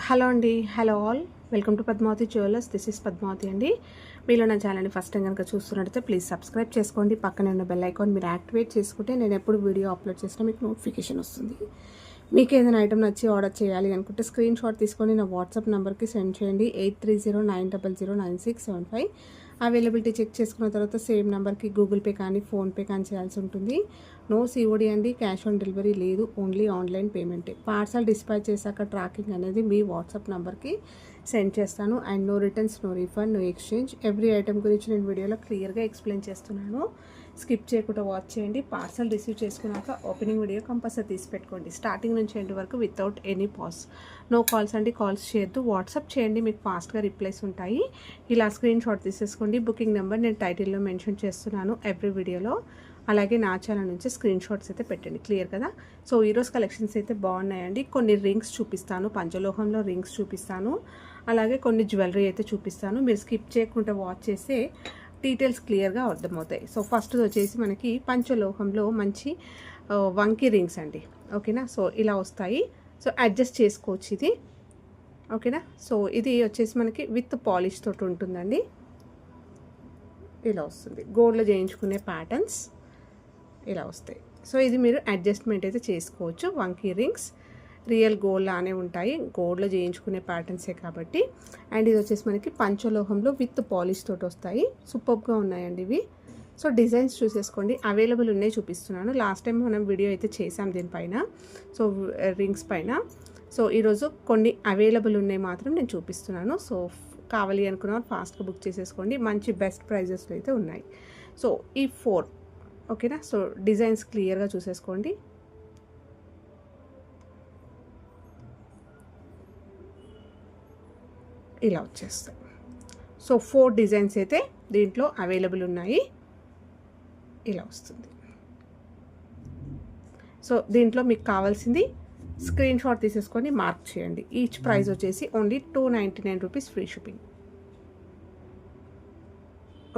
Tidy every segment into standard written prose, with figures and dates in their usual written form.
Hello అండి, hello all, welcome to Padmavati jewellers. This is Padmavati అండి. మీలో నా ఛానల్ని ఫస్ట్ టైం కనుక చూస్తున్నట్టయితే ప్లీజ్ సబ్స్క్రైబ్ చేసుకోండి. పక్కనే ఉన్న బెల్ ఐకాన్ మీరు యాక్టివేట్ చేసుకుంటే నేను ఎప్పుడు వీడియో అప్లోడ్ చేసినా మీకు నోటిఫికేషన్ వస్తుంది. మీకు ఏదైనా ఐటమ్ నచ్చి ఆర్డర్ చేయాలి అనుకుంటే స్క్రీన్ షాట్ తీసుకొని నా వాట్సాప్ నెంబర్కి సెండ్ చేయండి. 8309009675. అవైలబిలిటీ చెక్ చేసుకున్న తర్వాత సేమ్ నెంబర్కి గూగుల్ పే కానీ ఫోన్పే కానీ చేయాల్సి ఉంటుంది. నో సిఓడి అండి, క్యాష్ ఆన్ డెలివరీ లేదు, ఓన్లీ ఆన్లైన్ పేమెంటే. పార్సల్ డిస్పాచ్ చేశాక ట్రాకింగ్ అనేది మీ వాట్సాప్ నెంబర్కి సెండ్ చేస్తాను. And no returns, no refund, no exchange. Every item గురించి నేను వీడియోలో క్లియర్గా ఎక్స్ప్లెయిన్ చేస్తున్నాను. స్కిప్ చేయకుండా వాచ్ చేయండి. పార్సల్ రిసీవ్ చేసుకున్నాక ఓపెనింగ్ వీడియో కంపల్సరీ తీసి పెట్టుకోండి. స్టార్టింగ్ నుంచి ఎండ్ వరకు without any pause. No calls అండి, కాల్స్ చేయొద్దు. వాట్సాప్ చేయండి, మీకు ఫాస్ట్గా రిప్లైస్ ఉంటాయి. ఇలా స్క్రీన్ షాట్ తీసేసుకోండి. బుకింగ్ నెంబర్ నేను టైటిల్లో మెన్షన్ చేస్తున్నాను ఎవ్రీ వీడియోలో. అలాగే నా ఛానల్ నుంచి స్క్రీన్ షాట్స్ అయితే పెట్టండి. క్లియర్ కదా? సో ఈరోజు కలెక్షన్స్ అయితే బాగున్నాయండి. కొన్ని రింగ్స్ చూపిస్తాను, పంచలోహంలో రింగ్స్ చూపిస్తాను. అలాగే కొన్ని జ్యువెలరీ అయితే చూపిస్తాను. మీరు స్కిప్ చేయకుండా వాచ్ చేస్తే డీటెయిల్స్ క్లియర్గా అర్థమవుతాయి. సో ఫస్ట్ వచ్చేసి మనకి పంచలోహంలో మంచి వంకీ రింగ్స్ అండి. ఓకేనా? సో ఇలా వస్తాయి. సో అడ్జస్ట్ చేసుకోవచ్చు ఇది. ఓకేనా? సో ఇది వచ్చేసి మనకి విత్ పాలిష్ తోటి ఉంటుందండి. ఇలా వస్తుంది. గోల్డ్లో చేయించుకునే ప్యాటర్న్స్ ఇలా వస్తాయి. సో ఇది మీరు అడ్జస్ట్మెంట్ అయితే చేసుకోవచ్చు. వంకీ రింగ్స్ రియల్ గోల్డ్ లానే ఉంటాయి, గోల్డ్లో చేయించుకునే ప్యాటర్న్సే కాబట్టి. అండ్ ఇది వచ్చేసి మనకి పంచలోహంలో విత్ పాలిష్ తోటి వస్తాయి. సూపర్గా ఉన్నాయండి ఇవి. So designs చూసేసుకోండి. అవైలబుల్ ఉన్నాయి చూపిస్తున్నాను. లాస్ట్ టైం మనం వీడియో అయితే చేసాం దీనిపైన, సో రింగ్స్ పైన. సో ఈరోజు కొన్ని అవైలబుల్ ఉన్నాయి మాత్రం నేను చూపిస్తున్నాను. సో కావాలి అనుకున్న ఫాస్ట్గా బుక్ చేసేసుకోండి. మంచి బెస్ట్ ప్రైజెస్లో అయితే ఉన్నాయి. సో ఈ 4 ఓకేనా? సో డిజైన్స్ క్లియర్గా చూసేసుకోండి. ఇలా వచ్చేస్తాయి. సో 4 డిజైన్స్ అయితే దీంట్లో అవైలబుల్ ఉన్నాయి. ఇలా వస్తుంది. సో దీంట్లో మీకు కావాల్సింది స్క్రీన్ షాట్ తీసేసుకొని మార్క్ చేయండి. ఈచ్ ప్రైస్ వచ్చేసి ఓన్లీ 299 రూపీస్, ఫ్రీ షిప్పింగ్.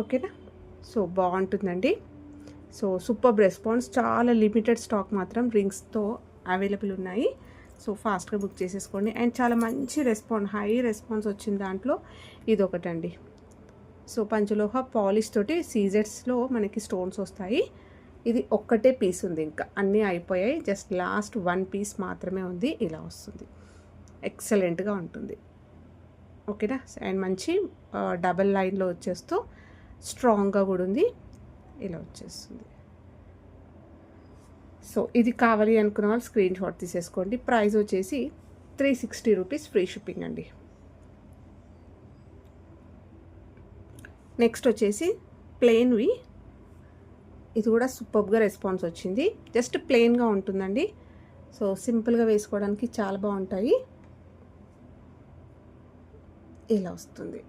ఓకేనా? సో బాగుంటుందండి. So super response. చాలా లిమిటెడ్ స్టాక్ మాత్రం రింగ్స్తో అవైలబుల్ ఉన్నాయి. సో ఫాస్ట్గా బుక్ చేసేసుకోండి. అండ్ చాలా మంచి రెస్పాన్స్, హై రెస్పాన్స్ వచ్చిన దాంట్లో ఇది ఒకటండి. సో పంచలోహ పాలిష్ తోటి సీజెట్స్లో మనకి స్టోన్స్ వస్తాయి. ఇది ఒక్కటే పీస్ ఉంది, ఇంకా అన్నీ అయిపోయాయి. జస్ట్ లాస్ట్ 1 పీస్ మాత్రమే ఉంది. ఇలా వస్తుంది. ఎక్సలెంట్గా ఉంటుంది. ఓకేనా? అండ్ మంచి డబల్ లైన్లో వచ్చేస్తూ స్ట్రాంగ్గా కూడా ఉంది. ఇలా వచ్చేస్తుంది. సో ఇది కావాలి అనుకున్న వాళ్ళు స్క్రీన్ షాట్ తీసేసుకోండి. ప్రైస్ వచ్చేసి 360 రూపీస్, ఫ్రీ షిప్పింగ్ అండి. నెక్స్ట్ వచ్చేసి ప్లెయిన్వి. ఇది కూడా సూపర్గా రెస్పాన్స్ వచ్చింది. జస్ట్ ప్లెయిన్గా ఉంటుందండి. సో సింపుల్గా వేసుకోవడానికి చాలా బాగుంటాయి. ఇలా వస్తుంది.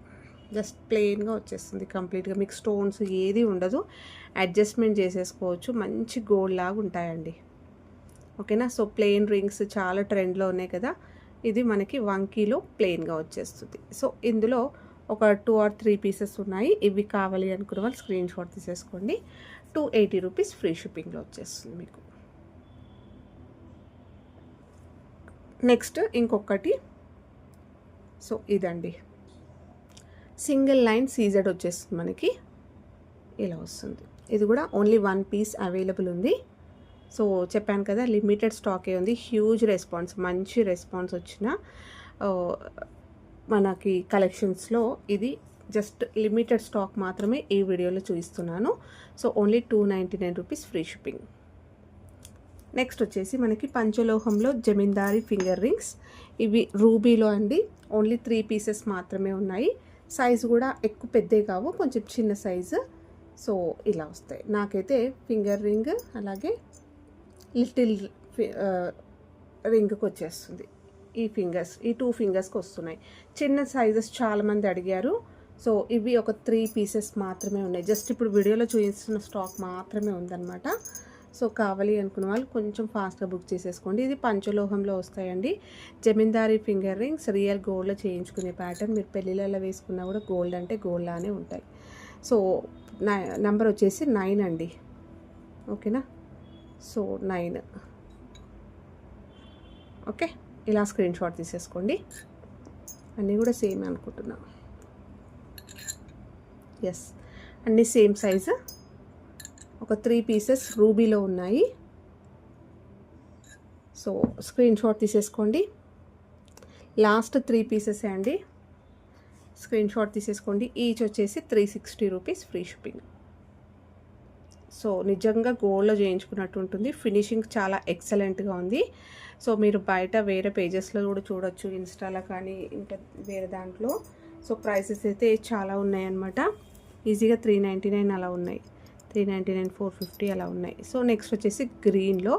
జస్ట్ ప్లెయిన్గా వచ్చేస్తుంది కంప్లీట్గా. మీకు స్టోన్స్ ఏది ఉండదు, అడ్జస్ట్మెంట్ చేసేసుకోవచ్చు. మంచి గోల్డ్ లాగా ఉంటాయండి. ఓకేనా? సో ప్లెయిన్ రింగ్స్ చాలా ట్రెండ్లో ఉన్నాయి కదా. ఇది మనకి వంకీలో ప్లెయిన్గా వచ్చేస్తుంది. సో ఇందులో ఒక 2 or 3 పీసెస్ ఉన్నాయి. ఇవి కావాలి అనుకున్న వాళ్ళు స్క్రీన్ షాట్ తీసేసుకోండి. 280 రూపీస్, ఫ్రీ షిప్పింగ్లో వచ్చేస్తుంది మీకు. నెక్స్ట్ ఇంకొకటి. సో ఇదండి, సింగిల్ లైన్ సీజెడ్ వచ్చేస్తుంది మనకి. ఇలా వస్తుంది. ఇది కూడా ఓన్లీ 1 పీస్ అవైలబుల్ ఉంది. సో చెప్పాను కదా, లిమిటెడ్ స్టాకే ఉంది. హ్యూజ్ రెస్పాన్స్, మంచి రెస్పాన్స్ వచ్చిన మనకి కలెక్షన్స్లో ఇది జస్ట్ లిమిటెడ్ స్టాక్ మాత్రమే ఈ వీడియోలో చూపిస్తున్నాను. So only 299 rupees, free shipping. Next వచ్చేసి మనకి పంచలోహంలో జమీందారీ ఫింగర్ రింగ్స్. ఇవి రూబీలో అండి. ఓన్లీ 3 పీసెస్ మాత్రమే ఉన్నాయి. సైజు కూడా ఎక్కువ పెద్దవి కావు, కొంచెం చిన్న సైజు. సో ఇలా వస్తాయి. నాకైతే ఫింగర్ రింగ్ అలాగే లిటిల్ రింగ్కి వచ్చేస్తుంది. ఈ 2 ఫింగర్స్కి వస్తున్నాయి. చిన్న సైజెస్ చాలామంది అడిగారు. సో ఇవి ఒక 3 పీసెస్ మాత్రమే ఉన్నాయి. జస్ట్ ఇప్పుడు వీడియోలో చూపిస్తున్న స్టాక్ మాత్రమే ఉందన్నమాట. సో కావాలి అనుకున్న వాళ్ళు కొంచెం ఫాస్ట్గా బుక్ చేసేసుకోండి. ఇది పంచలోహంలో వస్తాయండి. జమీందారీ ఫింగర్ రింగ్స్ రియల్ గోల్డ్లో చేయించుకునే ప్యాటర్న్. మీరు పెళ్ళిళ్ళలో వేసుకున్నా కూడా గోల్డ్ అంటే గోల్డ్ లానే ఉంటాయి. సో నెంబర్ వచ్చేసి 9 అండి. ఓకేనా? సో 9. ఓకే, ఇలా స్క్రీన్ షాట్ తీసేసుకోండి. అన్నీ కూడా సేమ్ అనుకుంటున్నా. ఎస్, అన్నీ సేమ్ సైజు. ఒక 3 పీసెస్ రూబీలో ఉన్నాయి. సో స్క్రీన్ షాట్ తీసేసుకోండి. లాస్ట్ 3 పీసెసే అండి. స్క్రీన్ షాట్ తీసేసుకోండి. ఈచ్ వచ్చేసి 360 రూపీస్, ఫ్రీ షిప్పింగ్. సో నిజంగా గోల్డ్లో చేయించుకున్నట్టు ఉంటుంది. ఫినిషింగ్ చాలా ఎక్సలెంట్గా ఉంది. సో మీరు బయట వేరే పేజెస్లో కూడా చూడొచ్చు, ఇన్స్టాలో కానీ ఇంకా వేరే దాంట్లో. సో ప్రైసెస్ అయితే చాలా ఉన్నాయన్నమాట. ఈజీగా 399 అలా ఉన్నాయి, 399, 450 అలా ఉన్నాయి. సో నెక్స్ట్ వచ్చేసి గ్రీన్లో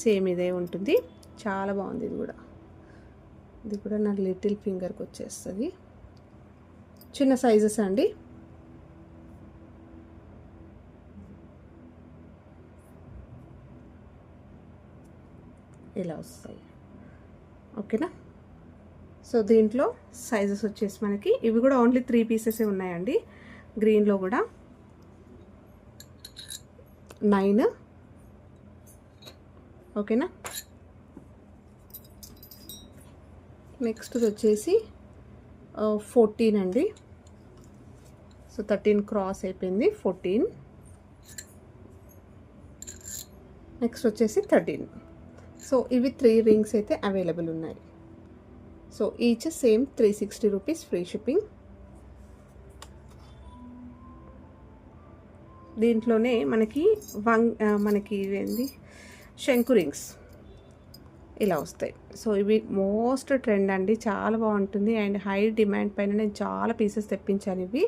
సేమ్ ఇదే ఉంటుంది. చాలా బాగుంది ఇది కూడా. ఇది కూడా నా లిటిల్ ఫింగర్కి వచ్చేస్తుంది. చిన్న సైజెస్ అండి. ఇలా వస్తాయి. ఓకేనా. సో దీంట్లో సైజెస్ వచ్చేసి మనకి ఇవి కూడా ఓన్లీ 3 పీసెసే ఉన్నాయండి. గ్రీన్లో కూడా 9. ఓకేనా. నెక్స్ట్ వచ్చేసి 14 అండి. సో 13 క్రాస్ అయిపోయింది, 14. నెక్స్ట్ వచ్చేసి 13. సో ఇవి 3 రింగ్స్ అయితే అవైలబుల్ ఉన్నాయి. So each same 360 rupees, free shipping. దీంట్లోనే మనకి మనకి ఏంది శంకు రింగ్స్ ఇలా వస్తాయి. సో ఇవి మోస్ట్ ట్రెండ్ అండి, చాలా బాగుంటుంది. అండ్ హై డిమాండ్ పైన నేను చాలా పీసెస్ తెప్పించాను. ఇవి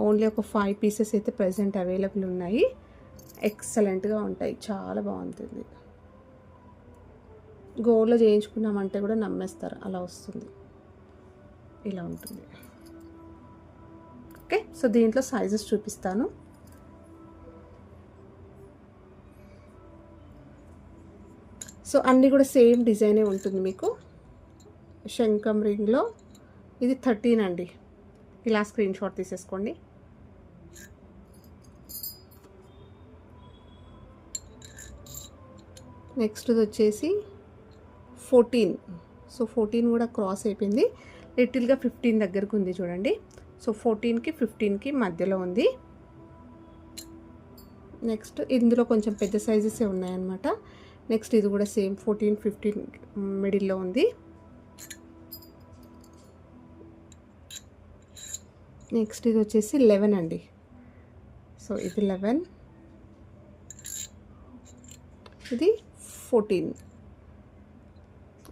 ఓన్లీ ఒక 5 పీసెస్ అయితే ప్రజెంట్ అవైలబుల్ ఉన్నాయి. ఎక్సలెంట్గా ఉంటాయి, చాలా బాగుంటుంది. గోల్డ్లో చేయించుకున్నామంటే కూడా నమ్మేస్తారు, అలా వస్తుంది. ఇలా ఉంటుంది. ఓకే. సో దీంట్లో సైజెస్ చూపిస్తాను. సో అన్నీ కూడా సేమ్ డిజైనే ఉంటుంది మీకు. శంఖం రింగ్లో ఇది 13 అండి. ఇలా స్క్రీన్ షాట్ తీసేసుకోండి. నెక్స్ట్ వచ్చేసి 14. సో 14 కూడా క్రాస్ అయిపోయింది. లిటిల్గా 15 దగ్గరకు ఉంది చూడండి. సో 14కి 15కి మధ్యలో ఉంది. నెక్స్ట్ ఇందులో కొంచెం పెద్ద సైజెసే ఉన్నాయన్నమాట. నెక్స్ట్ ఇది కూడా సేమ్ 14, 15 మిడిల్లో ఉంది. నెక్స్ట్ ఇది వచ్చేసి 11 అండి. సో ఇది 11, ఇది 14.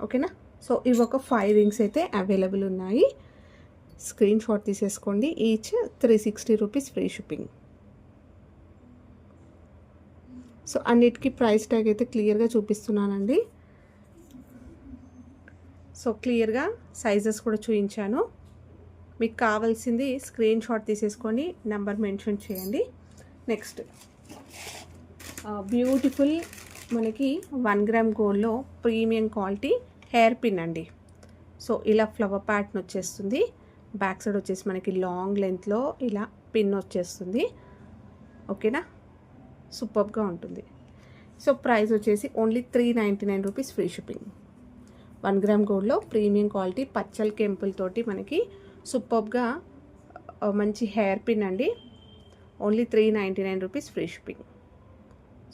ఓకేనా. సో ఇవి ఒక 5 రింగ్స్ అయితే అవైలబుల్ ఉన్నాయి. స్క్రీన్ షాట్ తీసేసుకోండి. Each 360 rupees, free shipping. So అన్నిటికీ ప్రైస్ ట్యాగ్ అయితే క్లియర్గా చూపిస్తున్నానండి. సో క్లియర్గా సైజెస్ కూడా చూపించాను. మీకు కావాల్సింది స్క్రీన్ షాట్ తీసేసుకొని నెంబర్ మెన్షన్ చేయండి. నెక్స్ట్ బ్యూటిఫుల్ మనకి 1 గ్రామ్ గోల్డ్లో ప్రీమియం క్వాలిటీ హెయిర్ పిన్ అండి. సో ఇలా ఫ్లవర్ ప్యాటర్న్ వచ్చేస్తుంది. బ్యాక్ సైడ్ వచ్చేసి మనకి లాంగ్ లెంత్లో ఇలా పిన్ వచ్చేస్తుంది. ఓకేనా. సూపర్గా ఉంటుంది. సో ప్రైస్ వచ్చేసి only 399 rupees, free shipping. 1 gram గోల్డ్లో ప్రీమియం క్వాలిటీ పచ్చల్ కెంపుల్ తోటి మనకి సూపర్గా మంచి హెయిర్ పిన్ అండి. Only 399 rupees, free shipping.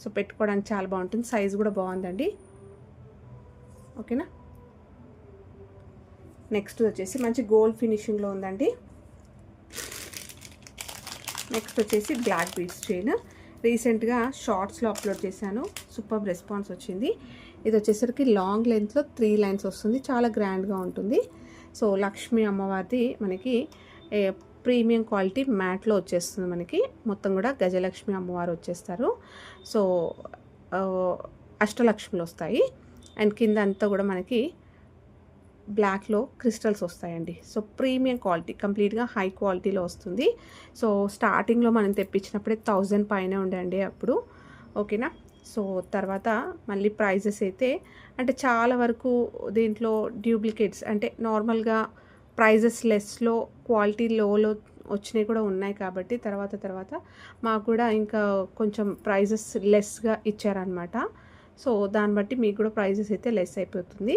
So పెట్టుకోవడానికి చాలా బాగుంటుంది. సైజ్ కూడా బాగుందండి. ఓకేనా. నెక్స్ట్ వచ్చేసి మంచి గోల్డ్ ఫినిషింగ్లో ఉందండి. నెక్స్ట్ వచ్చేసి బ్లాక్ బీడ్స్ చైన్. రీసెంట్గా షార్ట్స్లో అప్లోడ్ చేశాను, సూపర్ రెస్పాన్స్ వచ్చింది. ఇది వచ్చేసరికి లాంగ్ లెంత్లో 3 లైన్స్ వస్తుంది, చాలా గ్రాండ్గా ఉంటుంది. సో లక్ష్మీ అమ్మవారిది మనకి ప్రీమియం క్వాలిటీ మ్యాట్లో వచ్చేస్తుంది. మనకి మొత్తం కూడా గజలక్ష్మి అమ్మవారు వచ్చేస్తారు. సో అష్టలక్ష్మిలు వస్తాయి. అండ్ కింద అంతా కూడా మనకి బ్లాక్లో క్రిస్టల్స్ వస్తాయండి. సో ప్రీమియం క్వాలిటీ, కంప్లీట్గా హై క్వాలిటీలో వస్తుంది. సో స్టార్టింగ్లో మనం తెప్పించినప్పుడే 1000 పైన ఉండండి అప్పుడు. ఓకేనా. సో తర్వాత మళ్ళీ ప్రైజెస్ అయితే అంటే చాలా వరకు దీంట్లో డూప్లికేట్స్ అంటే నార్మల్గా ప్రైజెస్ లెస్లో క్వాలిటీ లోలో వచ్చినవి కూడా ఉన్నాయి. కాబట్టి తర్వాత మాకు కూడా ఇంకా కొంచెం ప్రైజెస్ లెస్గా ఇచ్చారనమాట. సో దాన్ని బట్టి మీకు కూడా ప్రైజెస్ అయితే లెస్ అయిపోతుంది.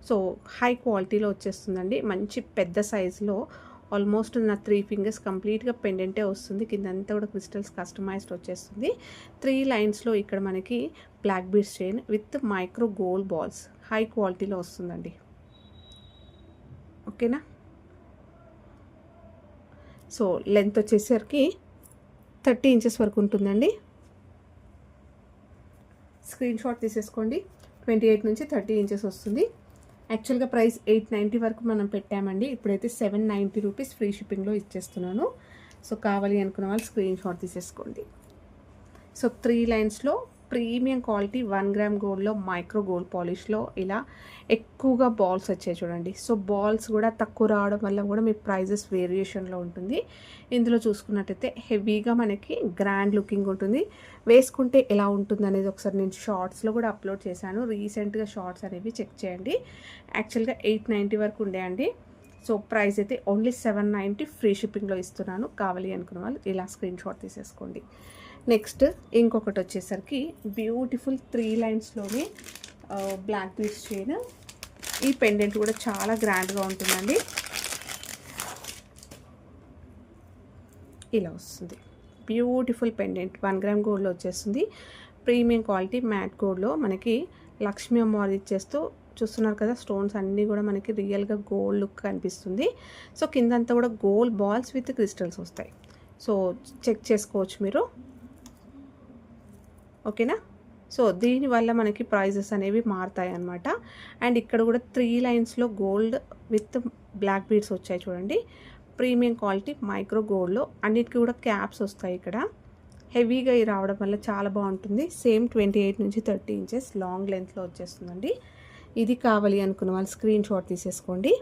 సో హై క్వాలిటీలో వచ్చేస్తుందండి, మంచి పెద్ద సైజులో. ఆల్మోస్ట్ నా 3 ఫింగర్స్ కంప్లీట్గా పెండెంటే వస్తుంది, కిందంతా కూడా క్రిస్టల్స్ కస్టమైజ్డ్ వచ్చేస్తుంది. 3 లైన్స్లో ఇక్కడ మనకి black beads chain with micro gold balls high క్వాలిటీలో వస్తుందండి. ఓకేనా. సో లెంత్ వచ్చేసరికి 30 ఇంచెస్ వరకు ఉంటుందండి. స్క్రీన్ షాట్ తీసేసుకోండి. 28 నుంచి 30 ఇంచెస్ వస్తుంది. యాక్చువల్గా ప్రైస్ 890 వరకు మనం పెట్టామండి, ఇప్పుడైతే 790 రూపీస్ ఫ్రీ షిప్పింగ్లో ఇచ్చేస్తున్నాను. సో కావాలి అనుకున్న వాళ్ళు స్క్రీన్ షాట్ తీసేసుకోండి. సో 3 లైన్స్లో ప్రీమియం క్వాలిటీ 1 గ్రామ్ గోల్డ్లో మైక్రో గోల్డ్ పాలిష్లో ఇలా ఎక్కువగా బాల్స్ వచ్చాయి చూడండి. సో బాల్స్ కూడా తక్కువ రావడం వల్ల కూడా మీ ప్రైజెస్ వేరియేషన్లో ఉంటుంది. ఇందులో చూసుకున్నట్టయితే హెవీగా మనకి గ్రాండ్ లుకింగ్ ఉంటుంది. వేసుకుంటే ఎలా ఉంటుంది అనేది ఒకసారి నేను షార్ట్స్లో కూడా అప్లోడ్ చేశాను, రీసెంట్గా షార్ట్స్ అనేవి చెక్ చేయండి. యాక్చువల్గా 890 వరకు ఉండేయండి. సో ప్రైస్ అయితే ఓన్లీ 790 ఫ్రీ షిప్పింగ్లో ఇస్తున్నాను. కావాలి అనుకున్న వాళ్ళు ఇలా స్క్రీన్ షాట్ తీసేసుకోండి. నెక్స్ట్ ఇంకొకటి వచ్చేసరికి బ్యూటిఫుల్ 3 లైన్స్లోనే బ్లాక్ బీడ్స్ చైన్. ఈ పెండెంట్ కూడా చాలా గ్రాండ్గా ఉంటుందండి. ఇలా వస్తుంది బ్యూటిఫుల్ పెండెంట్, 1 గ్రామ్ గోల్డ్లో వచ్చేస్తుంది. ప్రీమియం క్వాలిటీ మ్యాట్ గోల్డ్లో మనకి లక్ష్మీ అమ్మవారు ఇచ్చేస్తూ చూస్తున్నారు కదా, స్టోన్స్ అన్నీ కూడా మనకి రియల్గా గోల్డ్ లుక్ కనిపిస్తుంది. సో కిందంతా కూడా గోల్డ్ బాల్స్ విత్ క్రిస్టల్స్ వస్తాయి. సో చెక్ చేసుకోవచ్చు మీరు. ఓకేనా. సో దీనివల్ల మనకి ప్రైజెస్ అనేవి మారుతాయి అన్నమాట. అండ్ ఇక్కడ కూడా 3 లైన్స్లో గోల్డ్ విత్ బ్లాక్ బీడ్స్ వచ్చాయి చూడండి. ప్రీమియం క్వాలిటీ మైక్రో గోల్డ్లో అన్నిటికీ కూడా క్యాప్స్ వస్తాయి. ఇక్కడ హెవీగా రావడం వల్ల చాలా బాగుంటుంది. సేమ్ 28 నుంచి 30 ఇంచెస్ లాంగ్ లెంత్లో వచ్చేస్తుందండి. ఇది కావాలి అనుకున్న వాళ్ళు స్క్రీన్ షాట్ తీసేసుకోండి.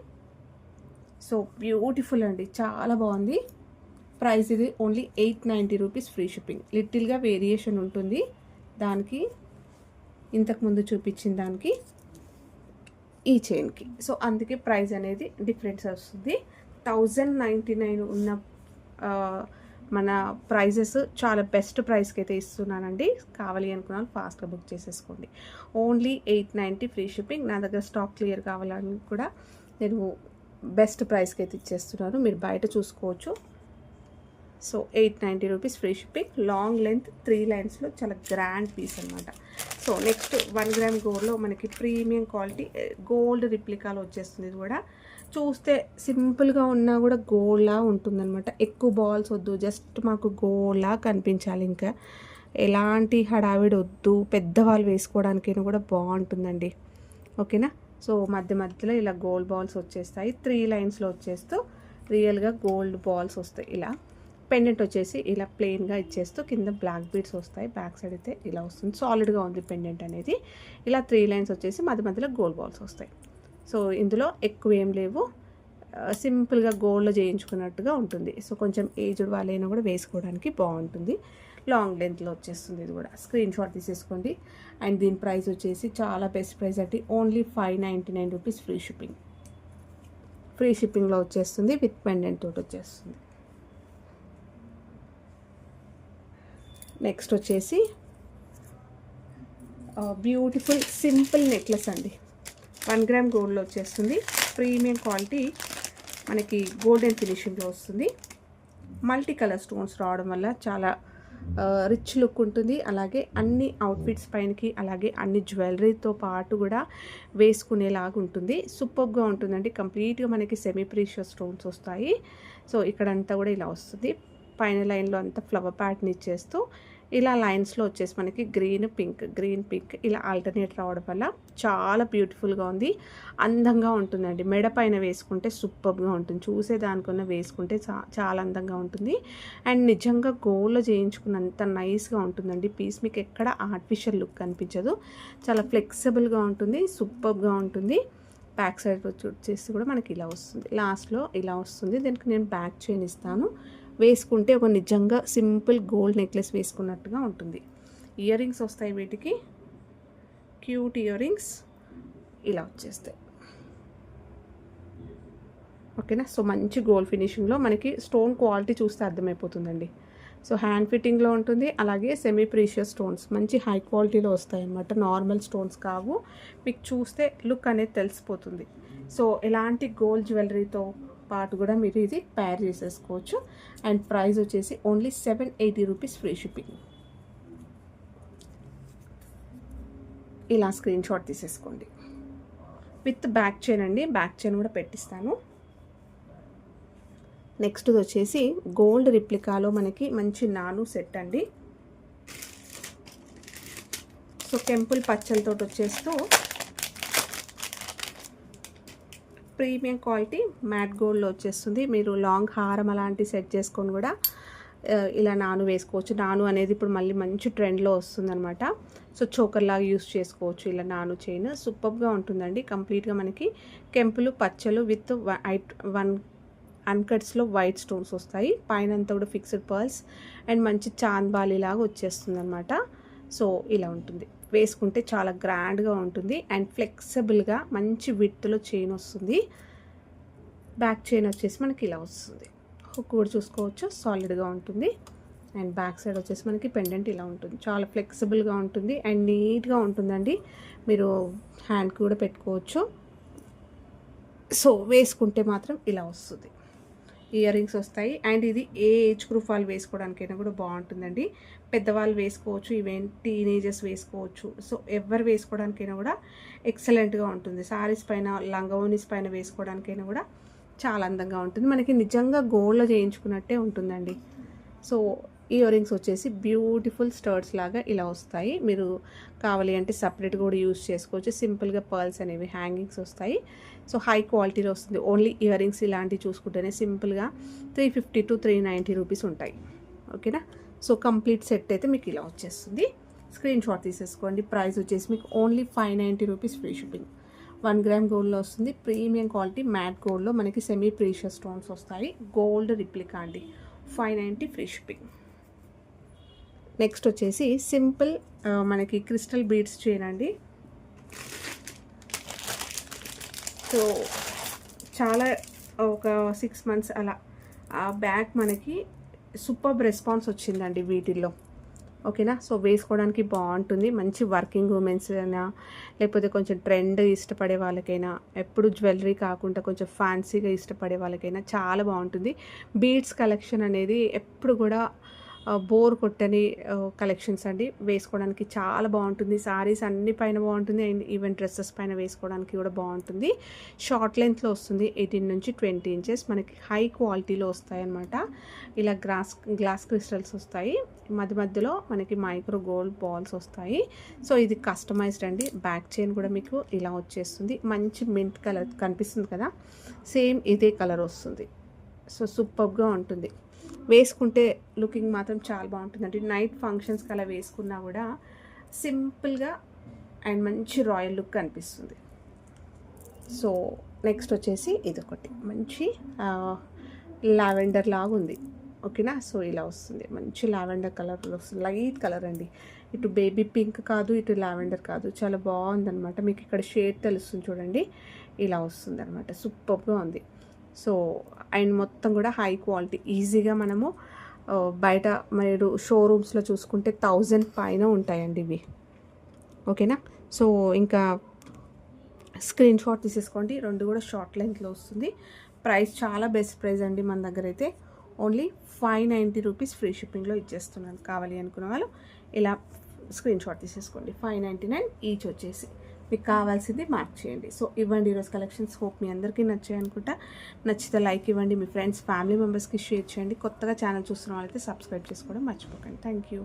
సో బ్యూటిఫుల్ అండి, చాలా బాగుంది. ప్రైస్ ఇది ఓన్లీ 890 రూపీస్ ఫ్రీ షిప్పింగ్. లిటిల్గా వేరియేషన్ ఉంటుంది దానికి, ఇంతకుముందు చూపించిన దానికి ఈ చైన్కి. సో అందుకే ప్రైస్ అనేది డిఫరెన్స్ వస్తుంది. 1099 ఉన్న మన ప్రైజెస్ చాలా బెస్ట్ ప్రైస్కి అయితే ఇస్తున్నానండి. కావాలి అనుకున్నాను ఫాస్ట్గా బుక్ చేసేసుకోండి. Only 890 free shipping. నా దగ్గర స్టాక్ క్లియర్ కావాలని కూడా నేను బెస్ట్ ప్రైస్కి అయితే ఇచ్చేస్తున్నాను, మీరు బయట చూసుకోవచ్చు. So 890 rupees free shipping. Long length 3 లైన్స్లో చాలా గ్రాండ్ పీస్ అనమాట. సో నెక్స్ట్ 1 గ్రామ్ గోల్డ్లో మనకి ప్రీమియం క్వాలిటీ గోల్డ్ రిప్లికాలో వచ్చేస్తుంది. ఇది కూడా చూస్తే సింపుల్గా ఉన్నా కూడా గోల్డ్లా ఉంటుందన్నమాట. ఎక్కువ బాల్స్ వద్దు, జస్ట్ మాకు గోల్డ్లా కనిపించాలి, ఇంకా ఎలాంటి హడావిడి వద్దు, పెద్దవాళ్ళు వేసుకోవడానికైనా కూడా బాగుంటుందండి. ఓకేనా. సో మధ్యలో ఇలా గోల్డ్ బాల్స్ వచ్చేస్తాయి. 3 లైన్స్లో వచ్చేస్తూ రియల్గా గోల్డ్ బాల్స్ వస్తాయి. ఇలా పెండెంట్ వచ్చేసి ఇలా ప్లెయిన్గా ఇచ్చేస్తూ కింద బ్లాక్ బీడ్స్ వస్తాయి. బ్యాక్ సైడ్ అయితే ఇలా వస్తుంది, సాలిడ్గా ఉంది పెండెంట్ అనేది. ఇలా 3 లైన్స్ వచ్చేసి మధ్యలో గోల్డ్ బాల్స్ వస్తాయి. సో ఇందులో ఎక్కువ ఏం లేవు, సింపుల్గా గోల్డ్లో చేయించుకున్నట్టుగా ఉంటుంది. సో కొంచెం ఏజ్డ్ వాళ్ళైనా కూడా వేసుకోవడానికి బాగుంటుంది. లాంగ్ లెంత్లో వచ్చేస్తుంది. ఇది కూడా స్క్రీన్ షాట్ తీసేసుకోండి. అండ్ దీని ప్రైస్ వచ్చేసి చాలా బెస్ట్ ప్రైస్ అంటే only 599 rupees free shipping. Free షిప్పింగ్లో వచ్చేస్తుంది, విత్ పెండెంట్ తోటి వచ్చేస్తుంది. నెక్స్ట్ వచ్చేసి బ్యూటిఫుల్ సింపుల్ నెక్లెస్ అండి. 1 గ్రామ్ గోల్డ్లో వచ్చేస్తుంది. ప్రీమియం క్వాలిటీ మనకి గోల్డెన్ ఫినిషింగ్లో వస్తుంది. మల్టీ కలర్ స్టోన్స్ రావడం వల్ల చాలా రిచ్ లుక్ ఉంటుంది. అలాగే అన్ని అవుట్ఫిట్స్ పైనకి, అలాగే అన్ని జ్యువెలరీతో పాటు కూడా వేసుకునేలాగా ఉంటుంది. సూపర్గా ఉంటుందండి. కంప్లీట్గా మనకి సెమీ ప్రీషియస్ స్టోన్స్ వస్తాయి. సో ఇక్కడంతా కూడా ఇలా వస్తుంది. పైన లైన్లో అంతా ఫ్లవర్ ప్యాటర్న్ ఇచ్చేస్తూ ఇలా లైన్స్లో వచ్చేసి మనకి గ్రీన్ పింక్ ఇలా ఆల్టర్నేట్ రావడం వల్ల చాలా బ్యూటిఫుల్గా ఉంది, అందంగా ఉంటుందండి. మెడ పైన వేసుకుంటే సూపర్గా ఉంటుంది, చూసేదానికన్నా వేసుకుంటే చాలా అందంగా ఉంటుంది. అండ్ నిజంగా గోల్డ్లో చేయించుకున్నంత నైస్గా ఉంటుందండి పీస్. మీకు ఎక్కడ ఆర్టిఫిషియల్ లుక్ కనిపించదు, చాలా ఫ్లెక్సిబుల్గా ఉంటుంది, సూపర్గా ఉంటుంది. బ్యాక్ సైడ్ వచ్చేసి కూడా మనకి ఇలా వస్తుంది, లాస్ట్లో ఇలా వస్తుంది. దీనికి నేను బ్యాక్ చైన్ ఇస్తాను, వేసుకుంటే ఒక నిజంగా సింపుల్ గోల్డ్ నెక్లెస్ వేసుకున్నట్టుగా ఉంటుంది. ఇయర్ రింగ్స్ వస్తాయి వీటికి, క్యూట్ ఇయర్ రింగ్స్ ఇలా వచ్చేస్తాయి. ఓకేనా. సో మంచి గోల్డ్ ఫినిషింగ్లో మనకి స్టోన్ క్వాలిటీ చూస్తే అర్థమైపోతుందండి. సో హ్యాండ్ ఫిట్టింగ్లో ఉంటుంది. అలాగే సెమీ ప్రీషియస్ స్టోన్స్ మంచి హై క్వాలిటీలో వస్తాయి అన్నమాట. నార్మల్ స్టోన్స్ కావు. మీకు చూస్తే లుక్ అనేది తెలిసిపోతుంది. సో ఎలాంటి గోల్డ్ జ్యువెలరీతో పాటు కూడా మీరు ఇది పేర్ చేసేసుకోవచ్చు. అండ్ ప్రైస్ వచ్చేసి ఓన్లీ 780 రూపీస్ ఫ్రీ షిప్పింగ్. ఇలా స్క్రీన్ షాట్ తీసేసుకోండి. విత్ బ్యాక్ చైన్ అండి, బ్యాక్ చైన్ కూడా పెట్టిస్తాను. నెక్స్ట్ వచ్చేసి గోల్డ్ రిప్లికాలో మనకి మంచి నాను సెట్ అండి. సో కెంపుల్ పచ్చలతో వచ్చేస్తూ ప్రీమియం క్వాలిటీ మ్యాట్ గోల్డ్లో వచ్చేస్తుంది. మీరు లాంగ్ హారం అలాంటి సెట్ చేసుకొని కూడా ఇలా నాను వేసుకోవచ్చు. నాను అనేది ఇప్పుడు మళ్ళీ మంచి ట్రెండ్లో వస్తుందన్నమాట. సో చోకర్ లాగా యూస్ చేసుకోవచ్చు. ఇలా నాను చైన్ సూపర్గా ఉంటుందండి. కంప్లీట్గా మనకి కెంపులు పచ్చలు విత్ వన్ అన్కట్స్లో వైట్ స్టోన్స్ వస్తాయి. పైన అంతా కూడా ఫిక్స్డ్ పర్ల్స్ అండ్ మంచి చాంద్బాలి లాగా వచ్చేస్తుంది అనమాట. సో ఇలా ఉంటుంది. వేసుకుంటే చాలా గ్రాండ్గా ఉంటుంది అండ్ ఫ్లెక్సిబుల్గా మంచి విడ్త్లో చైన్ వస్తుంది. బ్యాక్ చైన్ వచ్చేసి మనకి ఇలా వస్తుంది. హుక్ కూడా చూసుకోవచ్చు, సాలిడ్గా ఉంటుంది. అండ్ బ్యాక్ సైడ్ వచ్చేసి మనకి పెండెంట్ ఇలా ఉంటుంది. చాలా ఫ్లెక్సిబుల్గా ఉంటుంది అండ్ నీట్గా ఉంటుందండి. మీరు హ్యాండ్ కూడా పెట్టుకోవచ్చు. సో వేసుకుంటే మాత్రం ఇలా వస్తుంది. ఇయర్ రింగ్స్ వస్తాయి అండ్ ఇది ఏ ఏజ్ గ్రూప్ వాళ్ళు వేసుకోవడానికైనా కూడా బాగుంటుందండి. పెద్దవాళ్ళు వేసుకోవచ్చు, ఈవెన్ టీనేజర్స్ వేసుకోవచ్చు. సో ఎవరు వేసుకోవడానికైనా కూడా ఎక్సలెంట్గా ఉంటుంది. సారీస్ పైన, లంగావోనీస్ పైన వేసుకోవడానికైనా కూడా చాలా అందంగా ఉంటుంది. మనకి నిజంగా గోల్డ్లో చేయించుకున్నట్టే ఉంటుందండి. సో ఇయర్ రింగ్స్ వచ్చేసి బ్యూటిఫుల్ స్టర్ట్స్ లాగా ఇలా వస్తాయి. మీరు కావాలి అంటే సపరేట్గా కూడా యూస్ చేసుకోవచ్చు. సింపుల్గా పర్ల్స్ అనేవి హ్యాంగింగ్స్ వస్తాయి. సో హై క్వాలిటీలో వస్తుంది. ఓన్లీ ఇయర్ రింగ్స్ ఇలాంటివి చూసుకుంటేనే సింపుల్గా 350 to 390 రూపీస్ ఉంటాయి. ఓకేనా. సో కంప్లీట్ సెట్ అయితే మీకు ఇలా వచ్చేస్తుంది. స్క్రీన్ షాట్ తీసేసుకోండి. ప్రైస్ వచ్చేసి మీకు only 590 rupees free shipping. 1 gram గోల్డ్లో వస్తుంది. ప్రీమియం క్వాలిటీ మ్యాట్ గోల్డ్లో మనకి సెమీ ప్రీషియస్ స్టోన్స్ వస్తాయి. గోల్డ్ రిప్లికా అండి. 590 ఫ్రీ షిప్పింగ్. నెక్స్ట్ వచ్చేసి సింపుల్ మనకి క్రిస్టల్ బీడ్స్ చైన్ అండి. సో చాలా ఒక 6 months అలా బ్యాక్ మనకి సూపర్ రెస్పాన్స్ వచ్చిందండి వీటిల్లో. ఓకేనా. సో వేసుకోవడానికి బాగుంటుంది. మంచి వర్కింగ్ ఉమెన్స్ అయినా లేకపోతే కొంచెం ట్రెండ్ ఇష్టపడే వాళ్ళకైనా, ఎప్పుడు జ్యువెలరీ కాకుండా కొంచెం ఫ్యాన్సీగా ఇష్టపడే వాళ్ళకైనా చాలా బాగుంటుంది. బీడ్స్ కలెక్షన్ అనేది ఎప్పుడు కూడా బోర్ కొట్టని కలెక్షన్స్ అండి. వేసుకోవడానికి చాలా బాగుంటుంది. సారీస్ అన్ని పైన బాగుంటుంది అండ్ ఈవెన్ డ్రెస్సెస్ పైన వేసుకోవడానికి కూడా బాగుంటుంది. షార్ట్ లెంత్లో వస్తుంది. 18 నుంచి 20 inches మనకి హై క్వాలిటీలో వస్తాయి అన్నమాట. ఇలా గ్లాస్ క్రిస్టల్స్ వస్తాయి. మధ్యలో మనకి మైక్రో గోల్డ్ బాల్స్ వస్తాయి. సో ఇది కస్టమైజ్డ్ అండి. బ్యాక్ చైన్ కూడా మీకు ఇలా వచ్చేస్తుంది. మంచి మింట్ కలర్ కనిపిస్తుంది కదా, సేమ్ ఇదే కలర్ వస్తుంది. సో సూపర్గా ఉంటుంది. వేసుకుంటే లుకింగ్ మాత్రం చాలా బాగుంటుందండి. నైట్ ఫంక్షన్స్కి అలా వేసుకున్నా కూడా సింపుల్గా అండ్ మంచి రాయల్ లుక్ కనిపిస్తుంది. సో నెక్స్ట్ వచ్చేసి ఇదొకటి మంచి లావెండర్ లాగా ఉంది. ఓకేనా. సో ఇలా వస్తుంది. మంచి లావెండర్ కలర్లో వస్తుంది. లైట్ కలర్ అండి. ఇటు బేబీ పింక్ కాదు, ఇటు లావెండర్ కాదు. చాలా బాగుందన్నమాట. మీకు ఇక్కడ షేడ్ తెలుస్తుంది చూడండి. ఇలా వస్తుంది అనమాట. సూపర్గా ఉంది. సో అండ్ మొత్తం కూడా హై క్వాలిటీ. ఈజీగా మనము బయట మీరు షోరూమ్స్లో చూసుకుంటే 1000 పైన ఉంటాయండి ఇవి. ఓకేనా. సో ఇంకా స్క్రీన్ షాట్ తీసేసుకోండి. రెండు కూడా షార్ట్ లెంత్లో వస్తుంది. ప్రైస్ చాలా బెస్ట్ ప్రైస్ అండి. మన దగ్గర అయితే ఓన్లీ 590 రూపీస్ ఫ్రీ షిప్పింగ్లో ఇచ్చేస్తున్నాను. కావాలి అనుకున్న వాళ్ళు ఇలా స్క్రీన్ షాట్ తీసేసుకోండి. 599 ఈచ్ వచ్చేసి. మీకు కావాల్సింది మార్క్ చేయండి. సో ఇవ్వండి ఈరోజు కలెక్షన్స్. హోప్ మీ అందరికీ నచ్చాయి అనుకుంటా. నచ్చితే లైక్ ఇవ్వండి. మీ ఫ్రెండ్స్, ఫ్యామిలీ మెంబర్స్కి షేర్ చేయండి. కొత్తగా ఛానల్ చూస్తున్న వాళ్ళైతే సబ్స్క్రైబ్ చేసుకోవడం మర్చిపోకండి. Thank you.